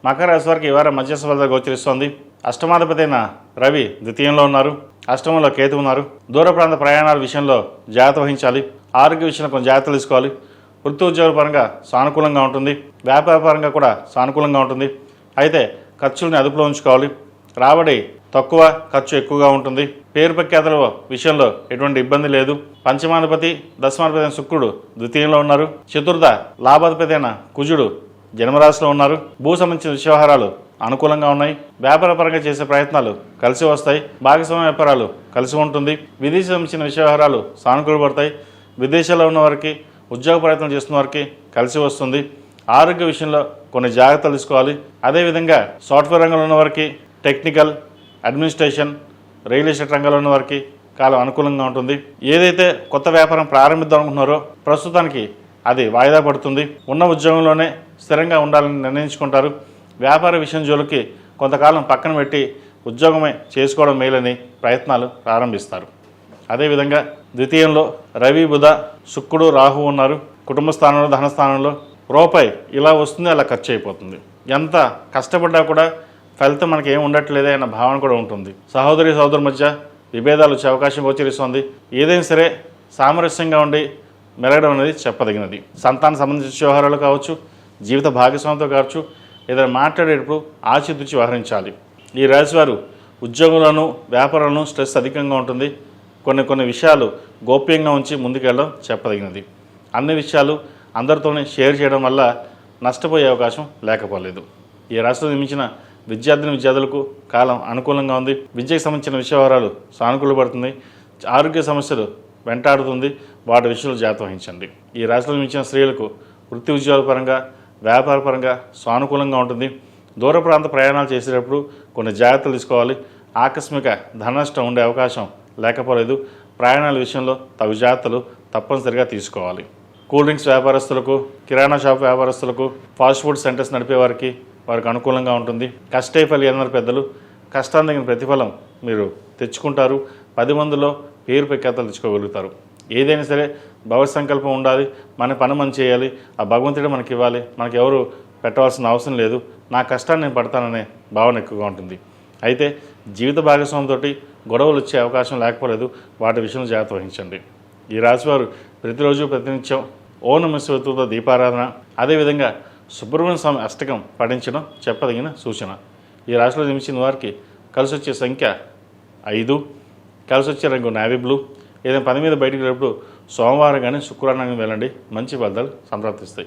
మకర రాశి వారికి ఈ వారం మధ్యస్థ ఫలితాలు గోచరిస్తోంది. అష్టమాధిపతి అయిన రవి ద్వితీయంలో ఉన్నారు. అష్టమంలో కేతు ఉన్నారు. దూర ప్రాంత ప్రయాణాల విషయంలో జాగ్రత్త వహించాలి. ఆరోగ్య విషయంలో కొంచెం జాగ్రత్తలు తీసుకోవాలి. వృత్తి ఉద్యోగ పరంగా సానుకూలంగా ఉంటుంది. వ్యాపార పరంగా కూడా సానుకూలంగా ఉంటుంది. అయితే ఖర్చుల్ని అదుపులో ఉంచుకోవాలి. రాబడి తక్కువ, ఖర్చు ఎక్కువగా ఉంటుంది. పేరు ప్రఖ్యాతుల విషయంలో ఎటువంటి ఇబ్బంది లేదు. పంచమాధిపతి దశమాధిపతి అయిన శుక్రుడు ద్వితీయంలో ఉన్నారు. చతుర్థ లాభాధిపతి అయిన కుజుడు జన్మరాశిలో ఉన్నారు. భూ సంబంధించిన వ్యవహారాలు అనుకూలంగా ఉన్నాయి. వ్యాపారపరంగా చేసే ప్రయత్నాలు కలిసి వస్తాయి. భాగస్వామ్య వ్యాపారాలు కలిసి ఉంటుంది. విదేశీ సంబంధించిన వ్యవహారాలు సానుకూలపడతాయి. విదేశాల్లో ఉన్న వారికి, ఉద్యోగ ప్రయత్నం చేస్తున్న వారికి కలిసి వస్తుంది. ఆరోగ్య విషయంలో కొన్ని జాగ్రత్తలు తీసుకోవాలి. అదేవిధంగా సాఫ్ట్వేర్ రంగంలో ఉన్న వారికి, టెక్నికల్, అడ్మినిస్ట్రేషన్, రియల్ ఎస్టేట్ రంగంలో ఉన్న వారికి కాలం అనుకూలంగా ఉంటుంది. ఏదైతే కొత్త వ్యాపారం ప్రారంభిద్దాం అనుకుంటున్నారో ప్రస్తుతానికి అది వాయిదా పడుతుంది. ఉన్న ఉద్యోగంలోనే స్థిరంగా ఉండాలని నిర్ణయించుకుంటారు. వ్యాపార విషయం జోలికి కొంతకాలం పక్కన పెట్టి ఉద్యోగమే చేసుకోవడం మేలని ప్రయత్నాలు ప్రారంభిస్తారు. అదేవిధంగా ద్వితీయంలో రవి, బుధ, శుక్రుడు, రాహు ఉన్నారు. కుటుంబ స్థానంలో, ధన స్థానంలో రూపాయి ఇలా వస్తుంది, అలా ఖర్చు అయిపోతుంది. ఎంత కష్టపడ్డా కూడా ఫలితం మనకి ఏం ఉండట్లేదే అన్న భావన కూడా ఉంటుంది. సహోదరుల మధ్య విభేదాలు వచ్చే అవకాశం గోచరిస్తోంది. ఏదైనా సరే సామరస్యంగా ఉండి మెలగడం అనేది చెప్పదగినది. సంతాన సంబంధించిన వ్యవహారాలు కావచ్చు, జీవిత భాగస్వామితో కావచ్చు, ఏదైనా మాట్లాడేటప్పుడు ఆచితూచి వ్యవహరించాలి. ఈ రాశివారు ఉద్యోగంలోనూ వ్యాపారంలోనూ స్ట్రెస్ అధికంగా ఉంటుంది. కొన్ని విషయాలు గోప్యంగా ఉంచి ముందుకెళ్ళడం చెప్పదగినది. అన్ని విషయాలు అందరితోనే షేర్ చేయడం వల్ల నష్టపోయే అవకాశం లేకపోలేదు. ఈ రాశిలో నిర్మించిన విద్యార్థులకు కాలం అనుకూలంగా ఉంది. విద్యకు సంబంధించిన వ్యవహారాలు సానుకూలపడుతుంది. ఆరోగ్య సమస్యలు వెంటాడుతుంది. వాటి విషయంలో జాగ్రత్త వహించండి. ఈ రాశిలో నిర్మించిన స్త్రీలకు వృత్తి ఉద్యోగాల పరంగా, వ్యాపార పరంగా సానుకూలంగా ఉంటుంది. దూర ప్రాంత ప్రయాణాలు చేసేటప్పుడు కొన్ని జాగ్రత్తలు తీసుకోవాలి. ఆకస్మిక ధన నష్టం ఉండే అవకాశం లేకపోలేదు. ప్రయాణాల విషయంలో తగు జాగ్రత్తలు తప్పనిసరిగా తీసుకోవాలి. కూల్ డ్రింక్స్ వ్యాపారస్తులకు, కిరాణా షాప్ వ్యాపారస్తులకు, ఫాస్ట్ ఫుడ్ సెంటర్స్ నడిపే వారికి అనుకూలంగా ఉంటుంది. కష్టే ఫలి అన్నారు పెద్దలు. కష్టాన్ని తగిన ప్రతిఫలం మీరు తెచ్చుకుంటారు. 10 మందిలో పేరు ప్రఖ్యాతలు తెచ్చుకోగలుగుతారు. ఏదైనా సరే భగవత్ సంకల్పం ఉండాలి. మన పని మనం చేయాలి. ఆ భగవంతుడే మనకి ఇవ్వాలి. మనకి ఎవరు పెట్టవలసిన అవసరం లేదు. నా కష్టాన్ని నేను పడతాననే భావన ఎక్కువగా ఉంటుంది. అయితే జీవిత భాగస్వామితోటి గొడవలు వచ్చే అవకాశం లేకపోలేదు. వాటి విషయంలో జాగ్రత్త వహించండి. ఈ రాశివారు ప్రతిరోజు ప్రతినిత్యం ఓం నమః శివాయతో దీపారాధన, అదేవిధంగా సుబ్రహ్మణ్య స్వామి అష్టకం పఠించడం చెప్పదగిన సూచన. ఈ రాశిలో జన్మించిన వారికి కలిసి వచ్చే సంఖ్య 5, కలిసి వచ్చే రంగు నేవీ బ్లూ. ఏదైనా పని మీద బయటికి వెళ్ళినప్పుడు సోమవారం కానీ శుక్రవారం కానీ వెళ్ళండి. మంచి ఫలితాలు సంప్రాప్తిస్తాయి.